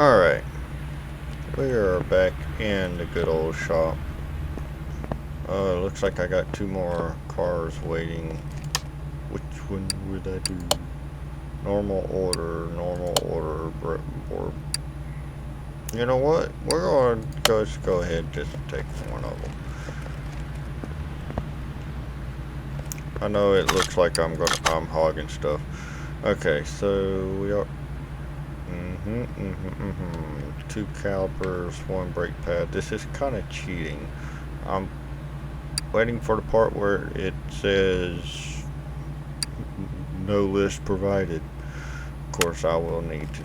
Alright, we are back in the good old shop. Looks like I got two more cars waiting. Which one would I do? Normal order, or you know what? We're going to just go ahead and just take one of them. I know it looks like I'm hogging stuff. Okay, so we are. Two calipers, one brake pad. This is kind of cheating. I'm waiting for the part where it says no list provided. Of course, I will need to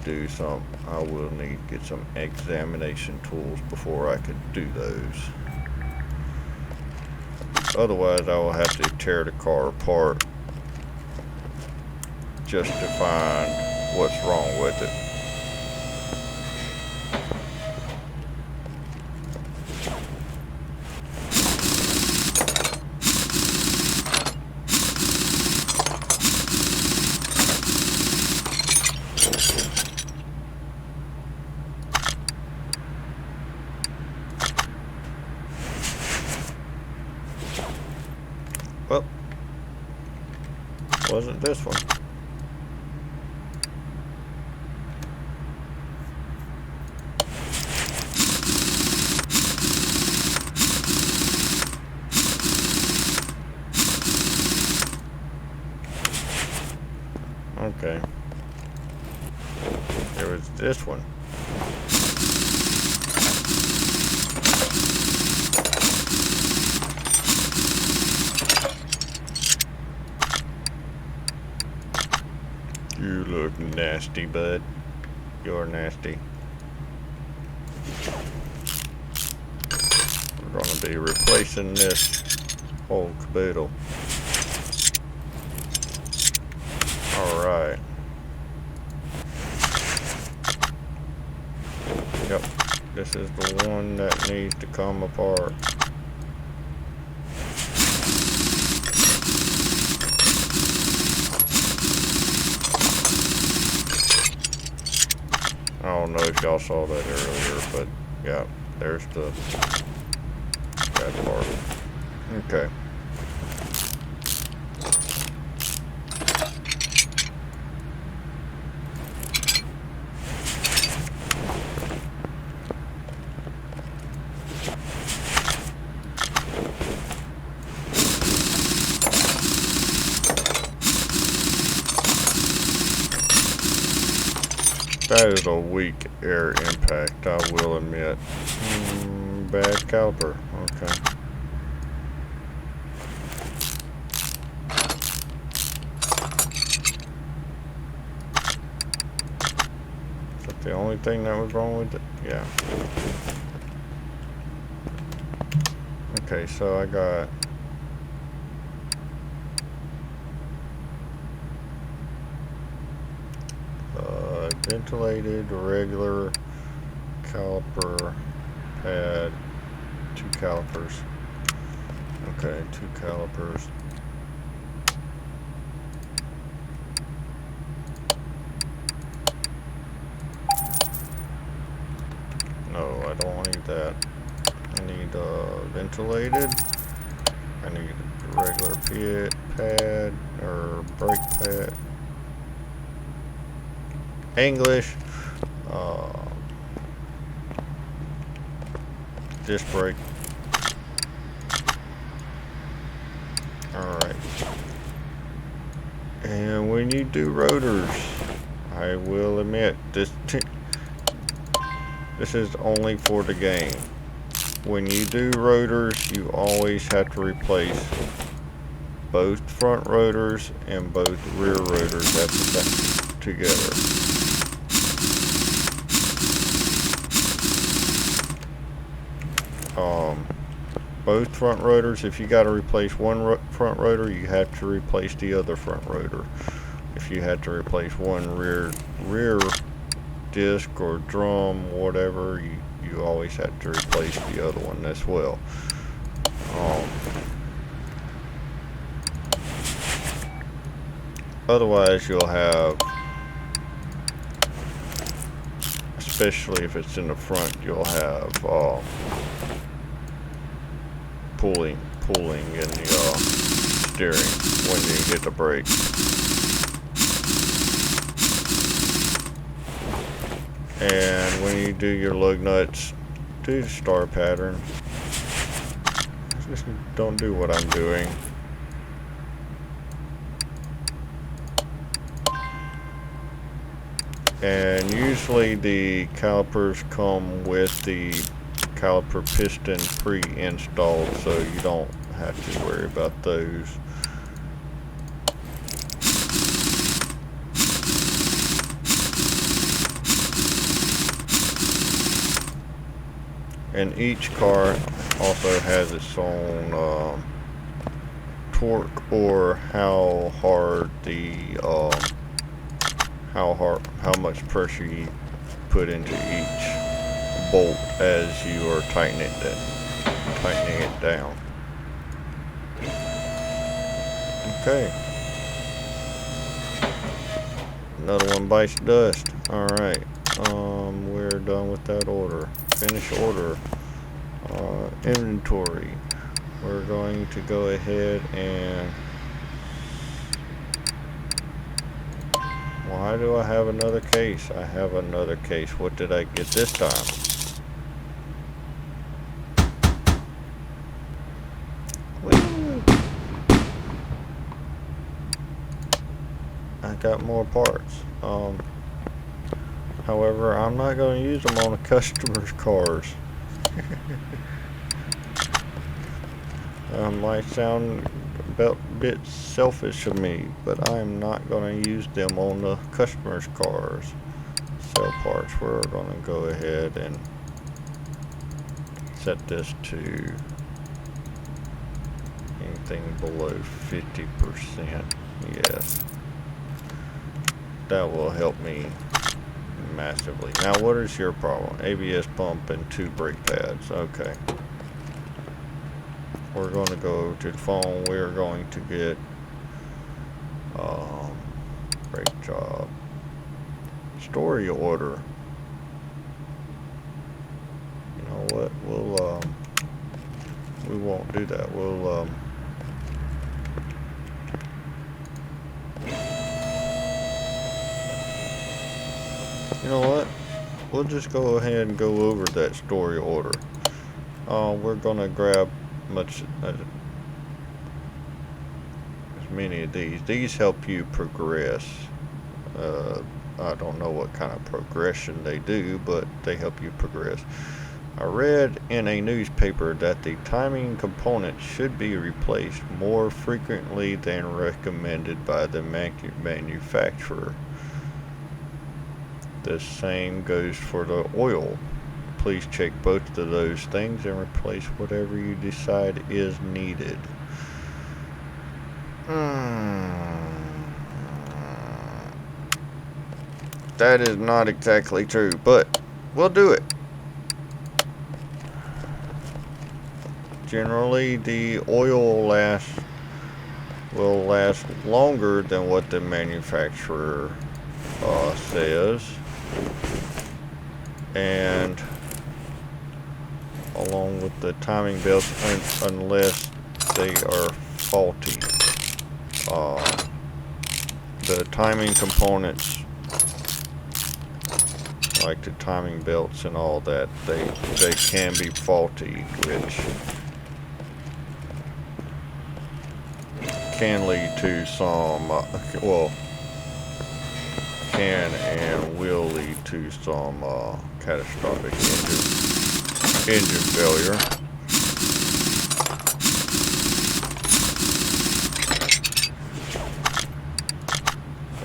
get some examination tools before I could do those. Otherwise, I will have to tear the car apart just to find what's wrong with it. Well, wasn't this one. Okay. It was this one. You look nasty, bud. You're nasty. We're gonna be replacing this whole caboodle. Alright. Yep. This is the one that needs to come apart. I don't know if y'all saw that earlier, but yeah, there's that part. Okay. That is a weak air impact, I will admit. Bad caliper, okay. Is that the only thing that was wrong with it? Yeah. Okay, so I got ventilated, regular, caliper, pad, two calipers. Okay, two calipers. No, I don't need that. I need ventilated. I need a regular pad or brake pad. English, disc brake. Alright. And when you do rotors, I will admit, this is only for the game. When you do rotors, you always have to replace both front rotors and both rear rotors at the same together. Both front rotors, if you got to replace one front rotor, you have to replace the other front rotor. If you had to replace one rear disc or drum, whatever, you always have to replace the other one as well. Otherwise, you'll have especially if it's in the front, you'll have pulling in the steering when you hit the brake. And when you do your lug nuts, do the star pattern. Just don't do what I'm doing. And usually the calipers come with the caliper piston pre-installed, so you don't have to worry about those. And each car also has its own torque, or how hard the how much pressure you put into each bolt as you are tightening it down. Okay. Another one bites dust. Alright. We're done with that order. Finish order. Inventory. We're going to go ahead and... Why do I have another case? I have another case. What did I get this time? Woo! I got more parts. However, I'm not going to use them on the customer's cars. Might sound a bit selfish of me, but I am not going to use them on the customer's cars. Sell parts. We're going to go ahead and set this to anything below 50%. Yes. That will help me massively. Now, what is your problem? ABS pump and 2 brake pads. Okay. We're going to go to the phone. We're going to get brake job story order. You know what? We won't do that. You know what? We'll just go ahead and go over that story order. We're gonna grab as many of these. These help you progress. I don't know what kind of progression they do, but they help you progress. I read in a newspaper that the timing component should be replaced more frequently than recommended by the manufacturer. The same goes for the oil. Please check both of those things and replace whatever you decide is needed. That is not exactly true, but we'll do it. Generally, the oil will last longer than what the manufacturer says, and along with the timing belts, unless they are faulty. The timing components, like the timing belts and all that, they can be faulty, which can lead to some, can and will lead to some catastrophic engine failure.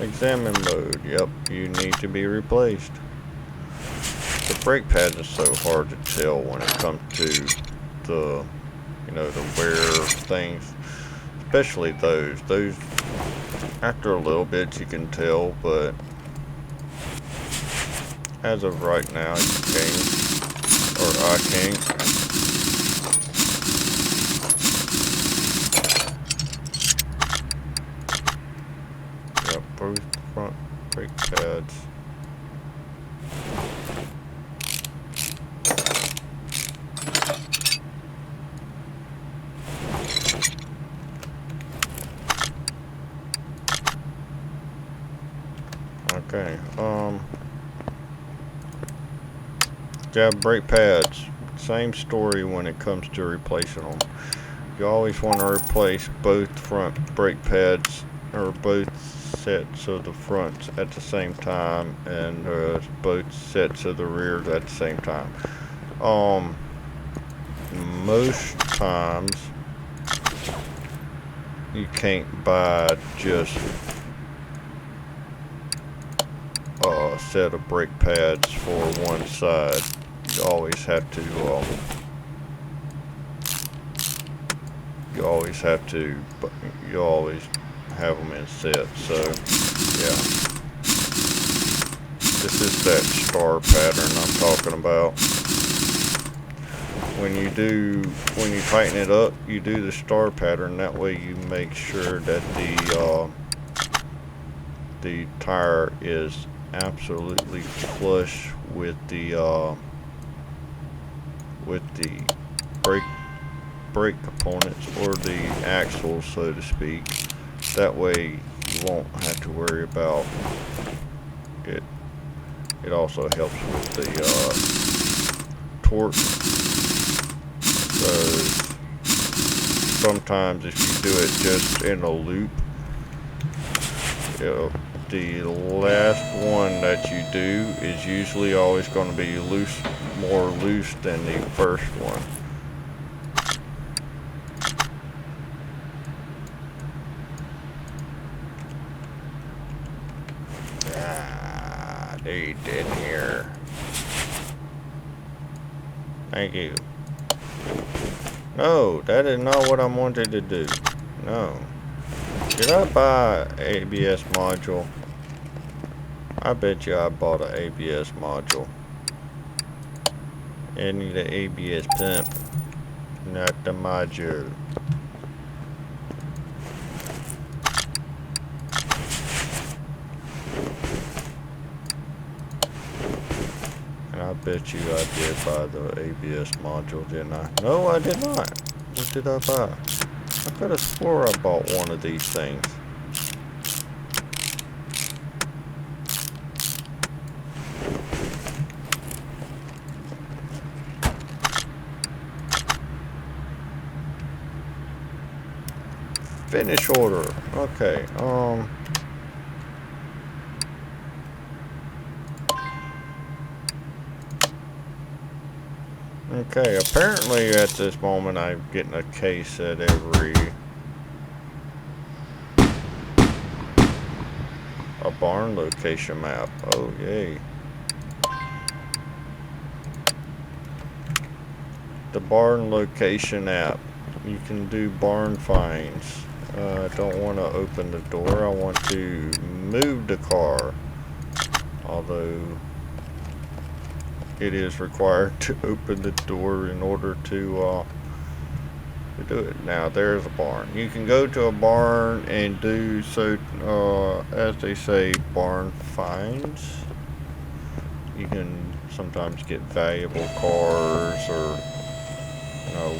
Examine mode. Yep, you need to be replaced. The brake pads are so hard to tell when it comes to the, the wear things. Especially those. Those, after a little bit you can tell, but as of right now you can't. Or I can't. Yep, both front brake pads. Got brake pads. Same story when it comes to replacing them. You always want to replace both front brake pads, or both sets of the fronts at the same time, and both sets of the rears at the same time. Most times you can't buy just a set of brake pads for one side. You always have to you always have them in sets. So yeah, this is that star pattern I'm talking about. When you tighten it up, you do the star pattern. That way you make sure that the tire is absolutely flush with the brake components, or the axles, so to speak. That way you won't have to worry about it. It also helps with the torque. So sometimes if you do it just in a loop, the last one that you do is usually always going to be more loose than the first one. They didn't hear. Thank you. No, that is not what I wanted to do. No. Did I buy an ABS module? I bet you I bought an ABS module. I need an ABS pump, not the module. And I bet you I did buy the ABS module, didn't I? No, I did not. What did I buy? I could have swore I bought one of these things. Finish order. Okay, okay, apparently at this moment I'm getting a case at every... a barn location map. Oh, yay. The barn location app. You can do barn finds. I don't want to open the door. I want to move the car. Although it is required to open the door in order to do it. Now there's a barn. You can go to a barn and do so, as they say, barn finds. You can sometimes get valuable cars or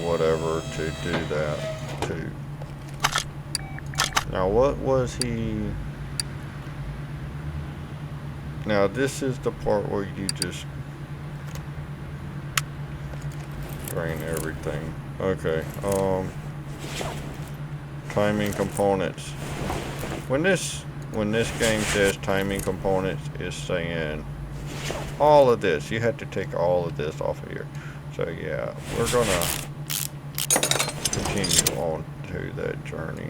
whatever to do that too. Now what was he? Now this is the part where you just drain everything. Okay, timing components. When this game says timing components, it's saying all of this. You have to take all of this off of here. So yeah, we're gonna continue on to that journey.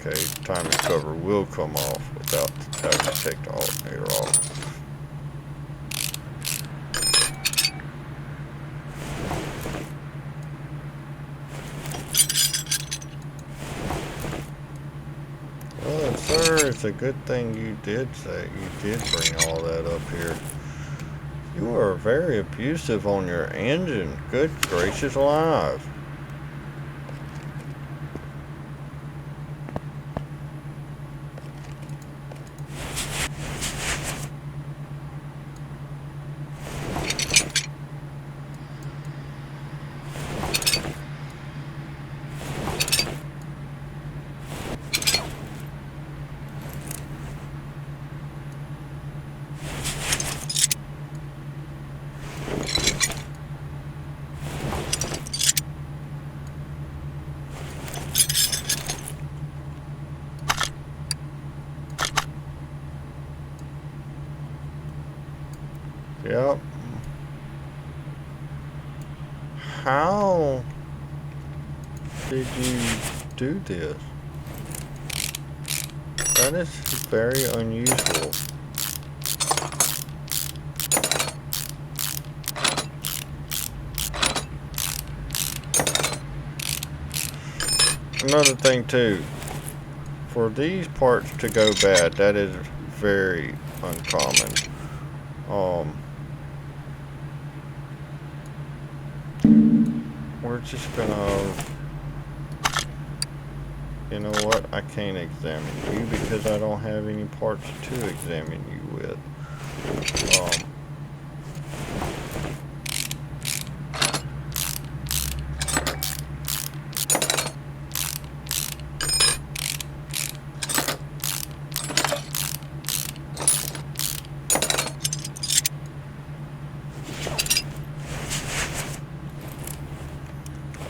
Okay, timing cover will come off without having to take the alternator off. Well, sir, it's a good thing you did bring all that up here. You are very abusive on your engine. Good gracious alive. Yep. How did you do this? That is very unusual. Another thing too, for these parts to go bad, that is very uncommon. We're just gonna, you know what, I can't examine you because I don't have any parts to examine you with.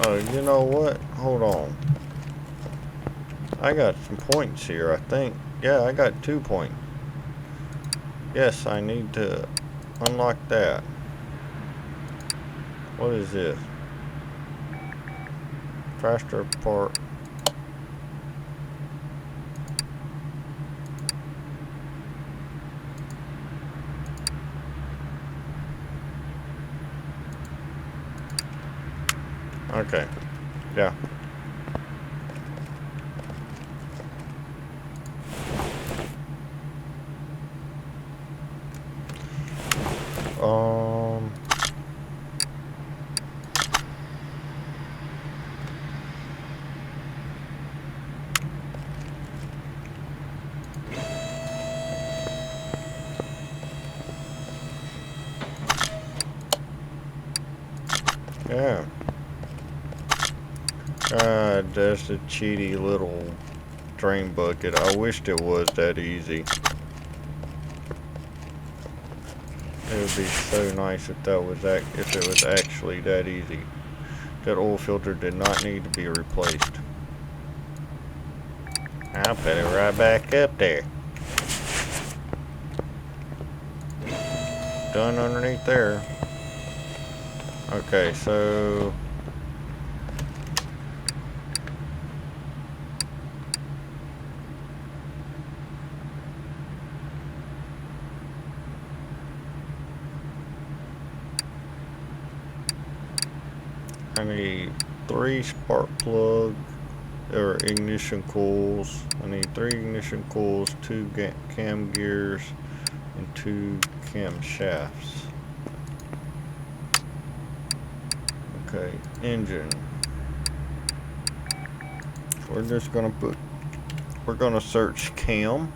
Oh, you know what? Hold on. I got some points here, I think. Yeah, I got 2 points. Yes, I need to unlock that. What is this? Faster part. Okay. Yeah. Yeah. God, that's a cheaty little drain bucket. I wished it was that easy. It would be so nice if that was if it was actually that easy. That oil filter did not need to be replaced. I'll put it right back up there. Done underneath there. Okay, so I need 3 spark plug or ignition coils. I need 3 ignition coils, 2 cam gears, and 2 cam shafts. Okay, engine. We're just gonna we're gonna search cam.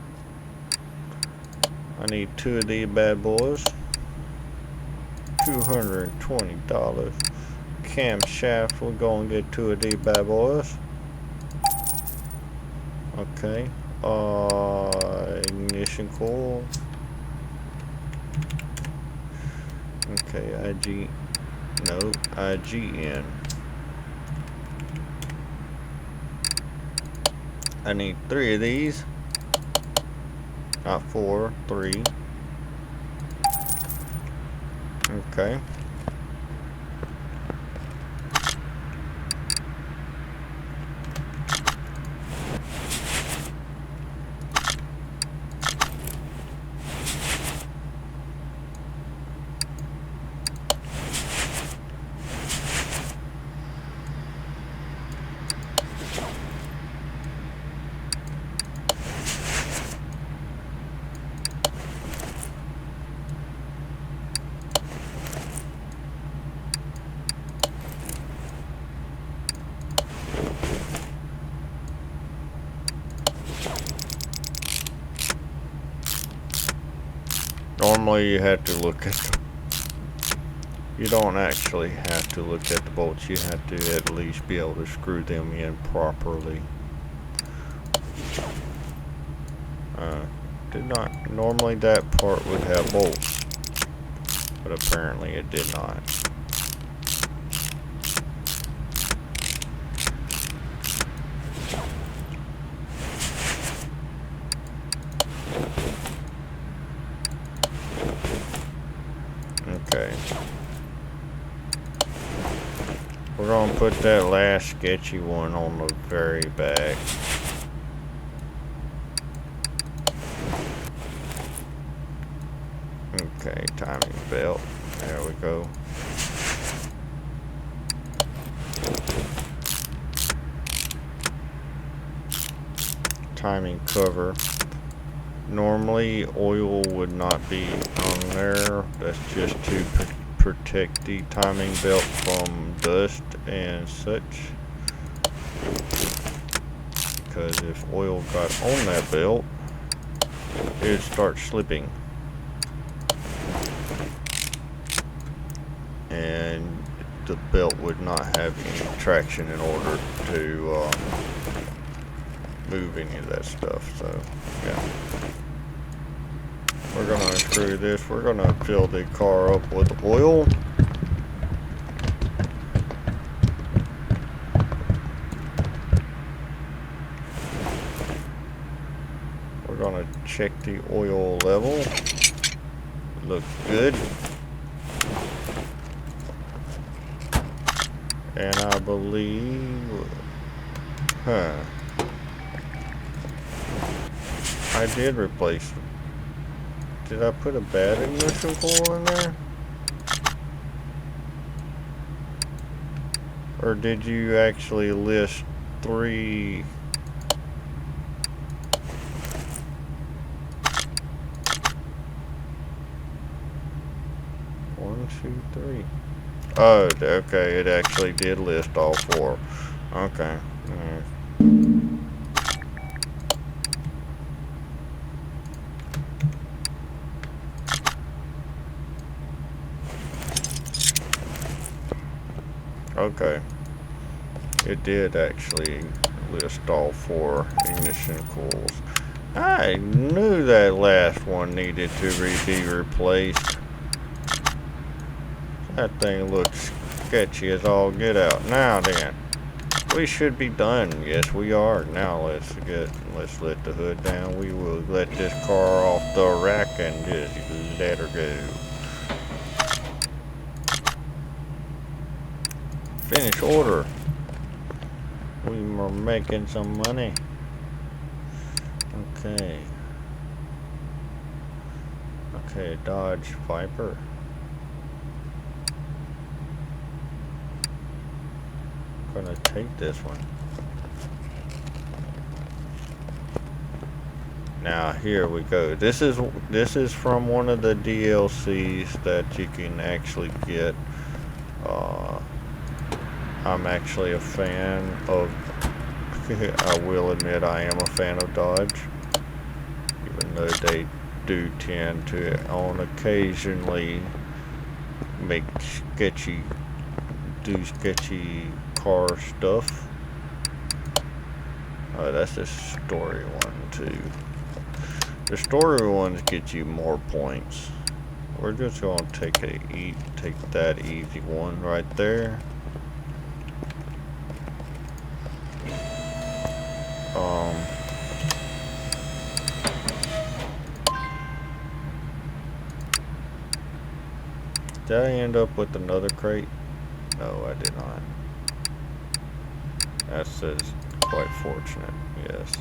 I need 2 of these bad boys. $220. Cam shaft, we're gonna get 2 of these bad boys. Okay. Ignition coil. Okay, IGN. I need 3 of these. Not 4, 3. Okay. Normally you have to look at you don't actually have to look at the bolts, you have to at least be able to screw them in properly. Normally that part would have bolts, but apparently it did not. gonna put that last sketchy one on the very back. Okay, timing belt. There we go. Timing cover. Normally oil would not be on there. That's just to protect the timing belt from dust and such. Because if oil got on that belt, it'd start slipping. And the belt would not have any traction in order to move any of that stuff. So yeah, we're gonna unscrew this. We're gonna fill the car up with oil. We're gonna check the oil level. It looks good. And I believe, I did replace. Did I put a bad ignition coil in there? Or did you actually list 3? One, two, three. Oh, okay, it actually did list all 4. Okay. Okay. It did actually list all 4 ignition coils. I knew that last one needed to be replaced. That thing looks sketchy as all get out. Now then, we should be done. Yes, we are. Now let's let the hood down. We will let this car off the rack and just let her go. Finish order. We were making some money. Okay. Okay, Dodge Viper. Gonna take this one. Now here we go. This is from one of the DLCs that you can actually get. I'm actually a fan of. I will admit I am a fan of Dodge, even though they do tend to on occasionally make sketchy car stuff. Oh, that's the story one too. The story ones get you more points. We're just gonna take that easy one right there. Did I end up with another crate? No, I did not. That says quite fortunate, yes.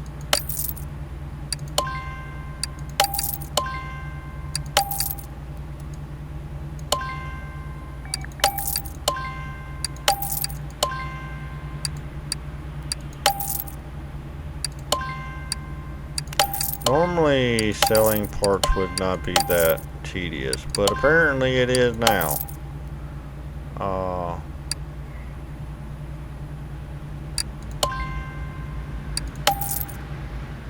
Normally selling parts would not be that tedious, but apparently it is now.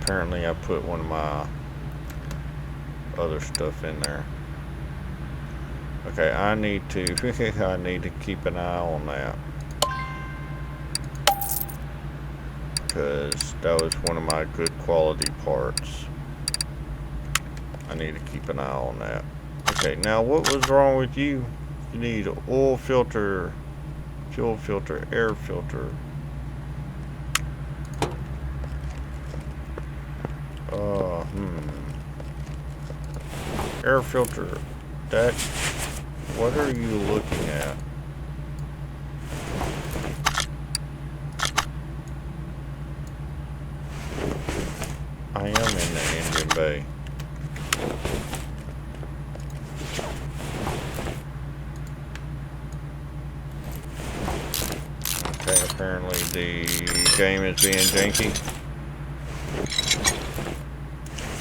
Apparently I put one of my other stuff in there. Okay, I need to keep an eye on that, because that was one of my good quality parts. I need to keep an eye on that. Okay, now what was wrong with you? You need an oil filter, fuel filter, air filter. Air filter. That. What are you looking at? bay. Okay, apparently the game is being janky.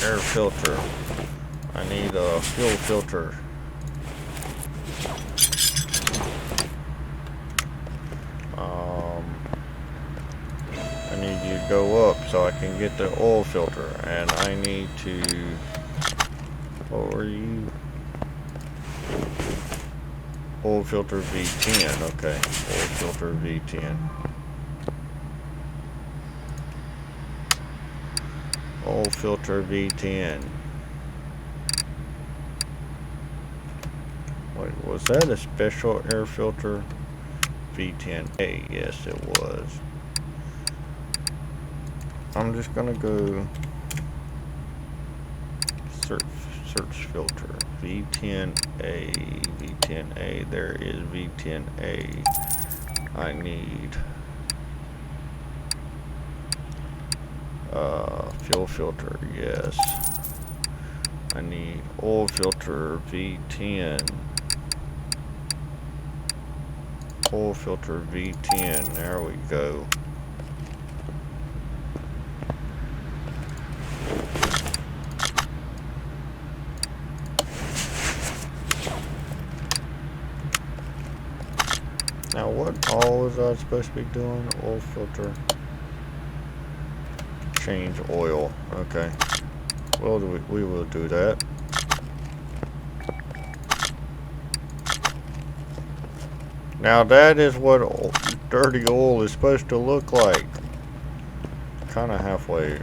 Air filter. I need a fuel filter. I need you to go up so I can get the oil filter, and I need to, what were you? Oil filter V10, okay, oil filter V10. Oil filter V10. Wait, was that a special air filter? V10A, yes it was. I'm just gonna go search filter V10A, V10A. There is V10A. I need fuel filter. Yes, I need oil filter V10. Oil filter V10. There we go. Now what all was I supposed to be doing? Oil filter. Change oil. Okay. Well, we will do that. Now that is what dirty oil is supposed to look like. Kind of halfway.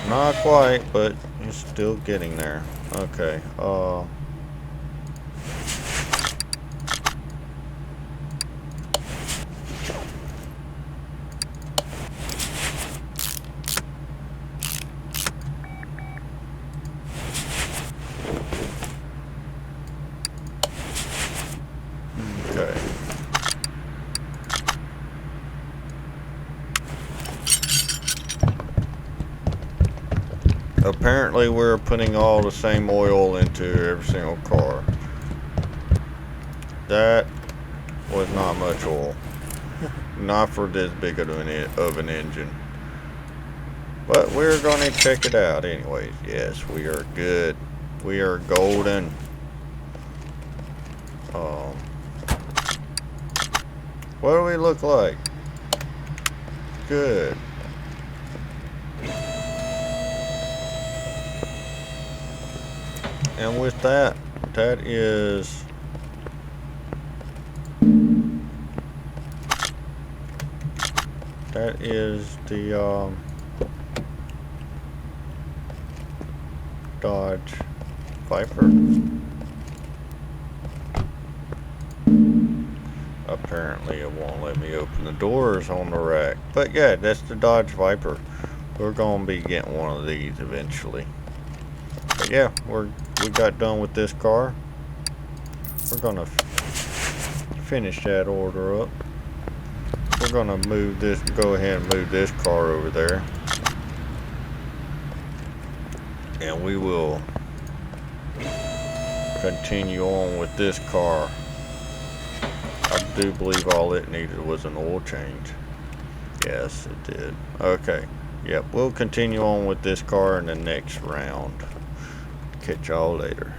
Not quite, but it's still getting there. Okay. Okay. Apparently we're putting all the same oil into every single car. That was not much oil. Not for this big of an engine. But we're going to check it out anyways. Yes, we are good. We are golden. What do we look like? Good. And with that, that is the Dodge Viper. Apparently it won't let me open the doors on the rack. But yeah, that's the Dodge Viper. We're gonna be getting one of these eventually. But yeah, we got done with this car. We're gonna finish that order up. We're gonna go ahead and move this car over there. And we will continue on with this car. I do believe all it needed was an oil change. Yes, it did. Okay. Yep, we'll continue on with this car in the next round. Catch y'all later.